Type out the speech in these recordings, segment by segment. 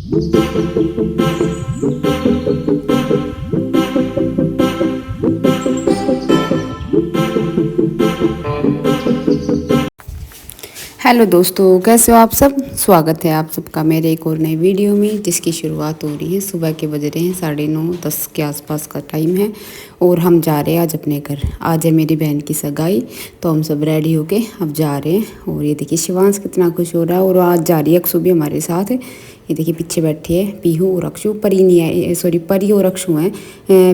Hello दोस्तों, कैसे हो आप सब। स्वागत है आप सबका मेरे एक और नई वीडियो में, जिसकी शुरुआत हो रही है। सुबह के बज रहे हैं 9:30-10 के आसपास का टाइम है और हम जा रहे हैं आज अपने घर। आज है मेरी बहन की सगाई, तो हम सब रेडी होके अब जा रहे हैं। और ये देखिए शिवांश कितना खुश हो रहा है। और आज जा रही है अक्षु भी हमारे साथ। ये देखिए पीछे बैठी है पीहू और अक्षु। परी नहीं आए, सॉरी परी और अक्षु हैं,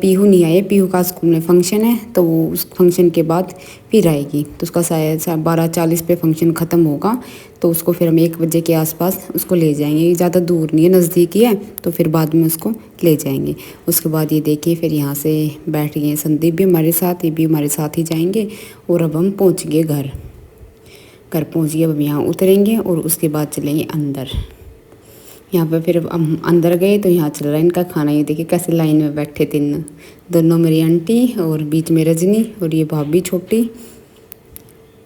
पीहू नहीं आए। पीहू का स्कूल में फंक्शन है, तो वो उस फंक्शन के बाद फिर आएगी। तो उसका शायद 12:40 पे फंक्शन ख़त्म होगा, तो उसको फिर हम 1 बजे के आसपास उसको ले जाएंगे। ज़्यादा दूर नहीं है, नज़दीक ही है, तो फिर बाद में उसको ले जाएंगे। उसके बाद ये देखिए फिर यहाँ से बैठ गए संदीप भी हमारे साथ, ये भी हमारे साथ ही जाएंगे। और अब हम पहुँच गए घर पहुँच गए। अब हम यहाँ उतरेंगे और उसके बाद चलेंगे अंदर। यहाँ पर फिर हम अंदर गए तो यहाँ चल रहा है इनका खाना। ये देखिए कैसे लाइन में बैठे दोनों मेरी आंटी और बीच में रजनी और ये भाभी छोटी।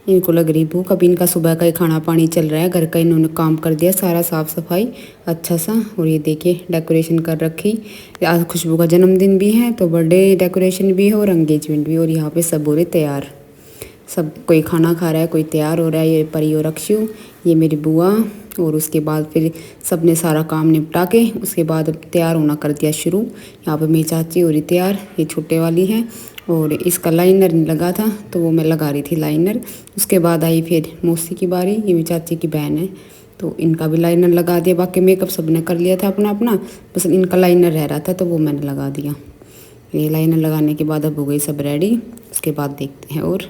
इनको लग रही भूख। अभी इनका सुबह का ही खाना पानी चल रहा है। घर का इन्होंने काम कर दिया सारा, साफ़ सफाई अच्छा सा। और ये देखिए डेकोरेशन कर रखी। आज खुशबू का जन्मदिन भी है, तो बर्थडे डेकोरेशन भी है और एंगेजमेंट भी। और यहाँ पे सब हो रहे तैयार, सब कोई खाना खा रहा है, कोई तैयार हो रहा है। ये परी और अक्षु, ये मेरी बुआ। और उसके बाद फिर सब ने सारा काम निपटा के उसके बाद तैयार होना कर दिया शुरू। यहाँ पे मेरी चाची हो रही तैयार, ये छोटे वाली है। और इसका लाइनर नहीं लगा था, तो वो मैं लगा रही थी लाइनर। उसके बाद आई फिर मौसी की बारी, ये मेरी चाची की बहन है, तो इनका भी लाइनर लगा दिया। बाकी मेकअप सब ने कर लिया था अपना अपना, बस इनका लाइनर रह रहा था, तो वो मैंने लगा दिया। ये लाइनर लगाने के बाद अब हो गई सब रेडी। उसके बाद देखते हैं। और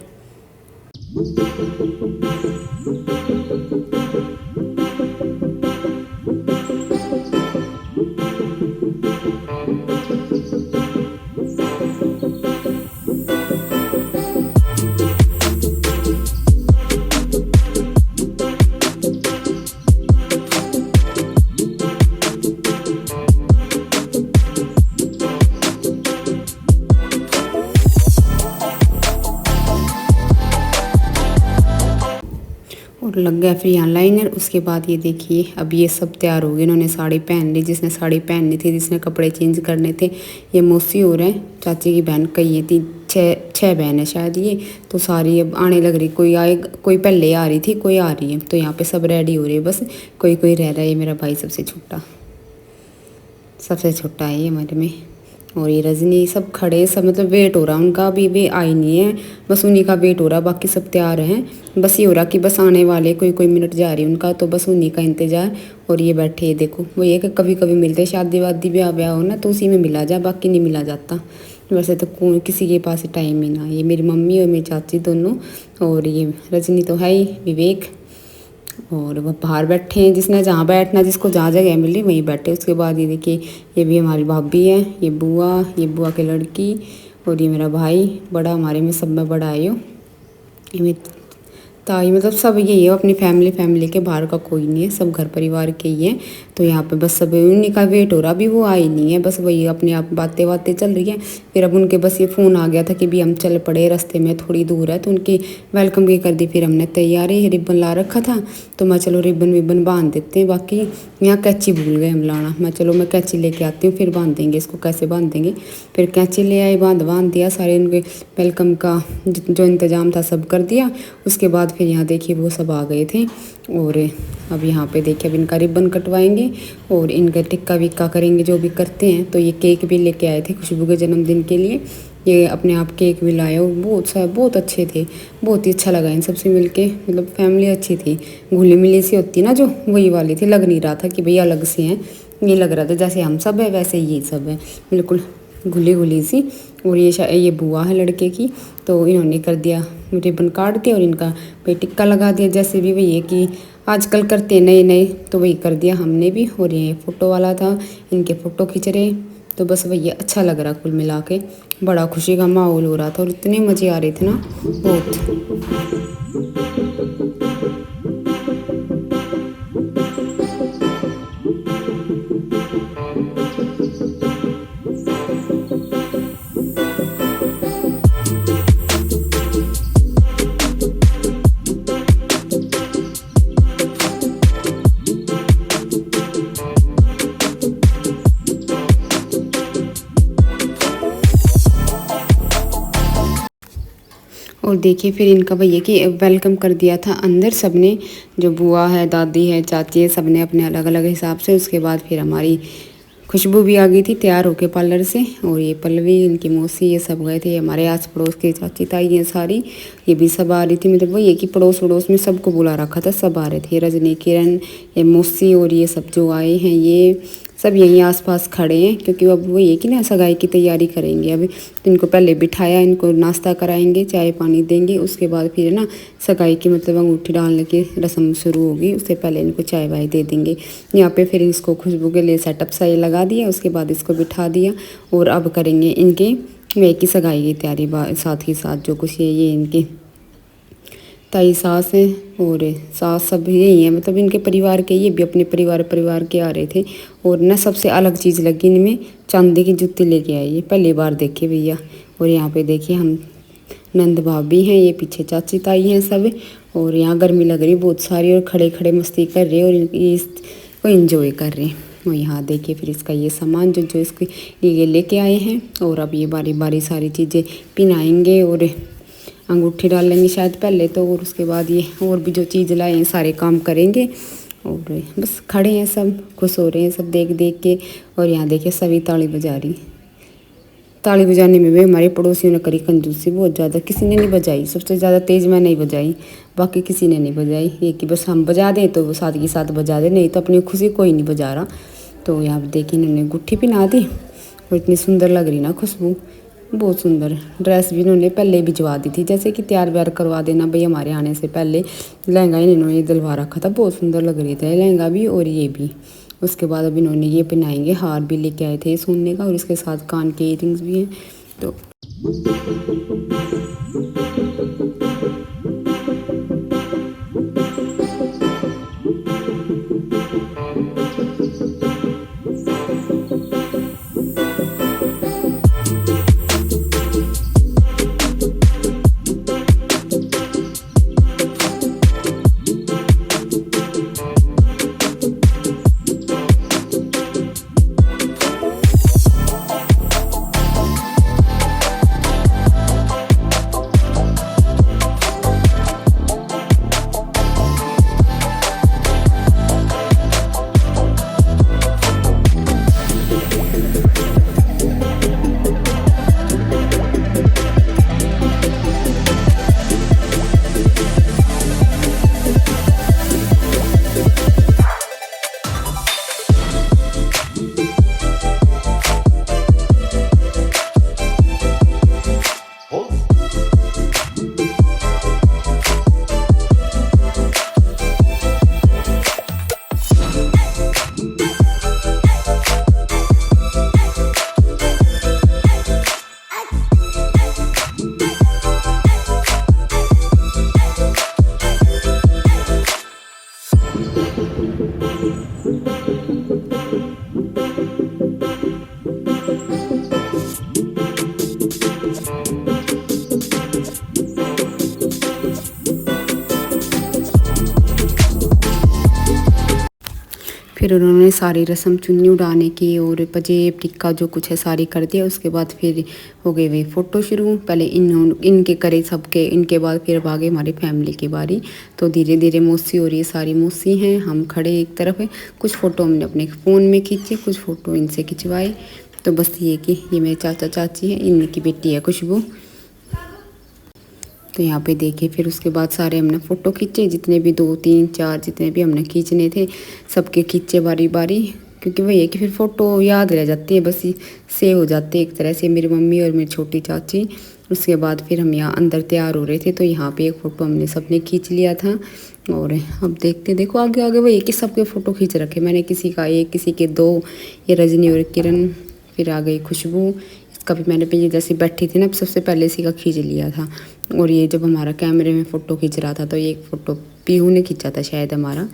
लग गया फिर यहाँ लाइनर। उसके बाद ये देखिए अब ये सब तैयार हो गए। इन्होंने साड़ी पहन ली, जिसने साड़ी पहननी थी, जिसने कपड़े चेंज करने थे। ये मौसी हो रहे हैं, चाची की बहन कई है, 6 बहन है शायद ये। तो सारी अब आने लग रही, कोई आए, कोई पहले आ रही थी, कोई आ रही है। तो यहाँ पे सब रेडी हो रही है, बस कोई कोई रह रहा है। ये मेरा भाई सबसे छोटा है ये हमारे में। और ये रजनी, सब खड़े, सब मतलब वेट हो रहा उनका। अभी भी आई नहीं है, बस उन्हीं का वेट हो रहा। बाकी सब तैयार हैं, बस ये हो रहा कि बस आने वाले कोई मिनट जा रही उनका, तो बस उन्हीं का इंतजार। और ये बैठे ये देखो, वो ये कि कभी कभी मिलते, शादी वादी ब्याह हो ना, तो उसी में मिला जा, बाकी नहीं मिला जाता। वैसे तो किसी के पास टाइम ही ना। ये मेरी मम्मी और मेरी चाची दोनों, और ये रजनी तो है ही, विवेक। और वह बाहर बैठे हैं, जिसने जहाँ बैठना, जिसको जहाँ जगह मिली वहीं बैठे। उसके बाद ये देखिए ये भी हमारी भाभी है, ये बुआ की लड़की। और ये मेरा भाई बड़ा, हमारे में सब में बड़ा है। ये मेरी ताई, मतलब सब यही है अपनी फैमिली के, बाहर का कोई नहीं है, सब घर परिवार के ही हैं। तो यहाँ पे बस सब उन्हीं का वेट हो रहा। अभी वो आई नहीं है, बस वही अपने आप बातें चल रही हैं। फिर अब उनके बस ये फ़ोन आ गया था कि भी हम चल पड़े, रास्ते में थोड़ी दूर है, तो उनकी वेलकम भी कर दी। फिर हमने तैयारी, रिबन ला रखा था, तो मैं चलो रिबन बांध देते हैं। बाकी यहाँ कैंची भूल गए हम लाना। मैं कैंची लेके आती हूँ, फिर बांध देंगे इसको। कैसे बांध देंगे, फिर कैंची ले आई, बांध दिया। सारे उनके वेलकम का जो इंतज़ाम था सब कर दिया। उसके बाद फिर यहाँ देखिए वो सब आ गए थे। और अब यहाँ पे देखिए अब इनका रिबन कटवाएंगे और इनका टिक्का विक्का करेंगे, जो भी करते हैं। तो ये केक भी लेके आए थे खुशबू के जन्मदिन के लिए। ये अपने आप केक भी लाए और बहुत अच्छे थे। बहुत ही अच्छा लगा इन सबसे मिलके, मतलब फैमिली अच्छी थी। घुली मिली सी होती ना, जो वही वाली थी। लग नहीं रहा था कि भैया अलग से हैं, ये लग रहा था जैसे हम सब है वैसे ये सब है, बिल्कुल घुली सी। और ये बुआ है लड़के की, तो इन्होंने कर दिया, रिबन काट दिया और इनका भाई टिक्का लगा दिया। जैसे भी वही है कि आजकल करते हैं नए, तो वही कर दिया हमने भी। और ये फ़ोटो वाला था, इनके फ़ोटो खींच रहे। तो बस वही अच्छा लग रहा, कुल मिला के बड़ा खुशी का माहौल हो रहा था। और इतने मज़े आ रहे थे ना, बहुत। और देखिए फिर इनका भैया कि वेलकम कर दिया था अंदर सबने, जो बुआ है, दादी है, चाची है, सबने अपने अलग अलग हिसाब से। उसके बाद फिर हमारी खुशबू भी आ गई थी तैयार होके पार्लर से, और ये पल्लवी, इनकी मौसी, ये सब गए थे। हमारे आस पड़ोस की चाची ताई हैं सारी, ये भी सब आ रही थी। मतलब वही है कि पड़ोस वड़ोस में सबको बुला रखा था, सब आ रहे थे। रजनी, किरण, ये मौसी और ये सब जो आए हैं ये सब यहीं आसपास खड़े हैं, क्योंकि अब वही है कि ना सगाई की तैयारी करेंगे अभी। तो इनको पहले बिठाया, इनको नाश्ता कराएंगे, चाय पानी देंगे, उसके बाद फिर ना सगाई की मतलब अंगूठी डालने की रस्म शुरू होगी, उससे पहले इनको चाय वाय दे देंगे। यहाँ पे फिर इसको खुशबू के लिए सेटअप सा ये लगा दिया, उसके बाद इसको बिठा दिया। और अब करेंगे इनके वे की सगाई की तैयारी, साथ ही साथ जो कुछ ये इनकी ताई सास है और सास सब यही है, मतलब इनके परिवार के, ये भी अपने परिवार के आ रहे थे। और ना सबसे अलग चीज़ लगी इनमें, चांदी की जूती लेके आई, ये पहली बार देखे भैया। और यहाँ पे देखिए हम नंद भाभी हैं, ये पीछे चाची ताई हैं सब। और यहाँ गर्मी लग रही बहुत सारी, और खड़े खड़े मस्ती कर रहे हैं और इसको एंजॉय कर रहे हैं। और यहाँ देखिए फिर इसका ये सामान जो इसके ये लेके आए हैं। और अब ये बारी बारी सारी चीज़ें पिनाएंगे और अंगूठी डाल लेंगे शायद पहले तो, और उसके बाद ये और भी जो चीज़ लाए हैं सारे काम करेंगे। और बस खड़े हैं सब, खुश हो रहे हैं सब देख देख के। और यहाँ देखिए सभी ताली बजा रही, ताली बजाने में भी हमारे पड़ोसियों ने करी कंजूसी बहुत ज़्यादा। किसी ने नहीं बजाई, सबसे ज़्यादा तेज़ मैं नहीं बजाई, बाकी किसी ने नहीं बजाई। ये कि बस हम बजा दें तो वो साथ के साथ बजा दें, नहीं तो अपनी खुशी कोई नहीं बजा रहा। तो यहाँ देखिए इन्होंने गुट्ठी पहना दी, और इतनी सुंदर लग रही ना खुशबू, बहुत सुंदर। ड्रेस भी इन्होंने पहले भिजवा दी थी, जैसे कि तैयार व्यार करवा देना भाई हमारे आने से पहले। लहंगा इन्होंने दिलवा रखा था, बहुत सुंदर लग रही था लहंगा भी और ये भी। उसके बाद अब इन्होंने ये पहनाएंगे, हार भी लेके आए थे सोने का, और इसके साथ कान के इयररिंग्स भी हैं। तो फिर उन्होंने सारी रस्म चुन्नी उड़ाने की और पजेब टिक्का जो कुछ है सारी कर दिया। उसके बाद फिर हो गए वे फ़ोटो शुरू, पहले इनके करे सबके, इनके बाद फिर भागे हमारी फैमिली की बारी। तो धीरे धीरे मौसी और ये सारी मौसी हैं, हम खड़े एक तरफ है। कुछ फ़ोटो हमने अपने फ़ोन में खींचे, कुछ फ़ोटो इनसे खिंचवाए। तो बस ये कि ये मेरे चाचा चाची हैं, इनकी बेटी है खुशबू। तो यहाँ पे देखिए फिर उसके बाद सारे हमने फ़ोटो खींचे, जितने भी 2 3 4 जितने भी हमने खींचने थे सबके खींचे बारी बारी। क्योंकि वही है कि फिर फ़ोटो याद रह जाती है, बस सेव हो जाते हैं एक तरह से, मेरी मम्मी और मेरी छोटी चाची। उसके बाद फिर हम यहाँ अंदर तैयार हो रहे थे, तो यहाँ पे एक फ़ोटो हमने सबने खींच लिया था। और अब देखते देखो आगे आगे वही है कि सबके फ़ोटो खींच रखे मैंने, किसी का 1 किसी के 2, ये रजनी और किरण। फिर आ गई खुशबू, इसका भी मैंने पहले जैसे बैठी थी ना सबसे पहले इसी का खींच लिया था। और ये जब हमारा कैमरे में फ़ोटो खींच रहा था तो ये एक फ़ोटो पीहू ने खींचा था शायद हमारा।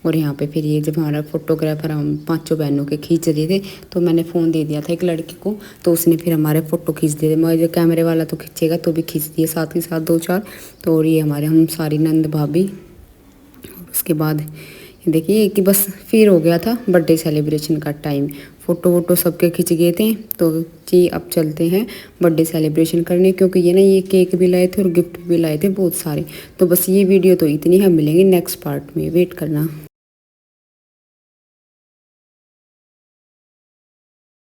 और यहाँ पे फिर ये जब हमारा फोटोग्राफर हम 5 बहनों के खींच रहे थे, तो मैंने फ़ोन दे दिया था एक लड़की को, तो उसने फिर हमारे फ़ोटो खींच दिए थे। मगर जो कैमरे वाला तो खींचेगा तो भी खींच दिए साथ ही साथ 2 4। तो और ये हमारे हम सारी नंद भाभी, उसके बाद देखिए कि बस फिर हो गया था बर्थडे सेलिब्रेशन का टाइम। फ़ोटो वोटो सबके खिंच गए थे तो जी अब चलते हैं बर्थडे सेलिब्रेशन करने, क्योंकि ये ना ये केक भी लाए थे और गिफ्ट भी लाए थे बहुत सारे। तो बस ये वीडियो तो इतनी है, मिलेंगे नेक्स्ट पार्ट में, वेट करना।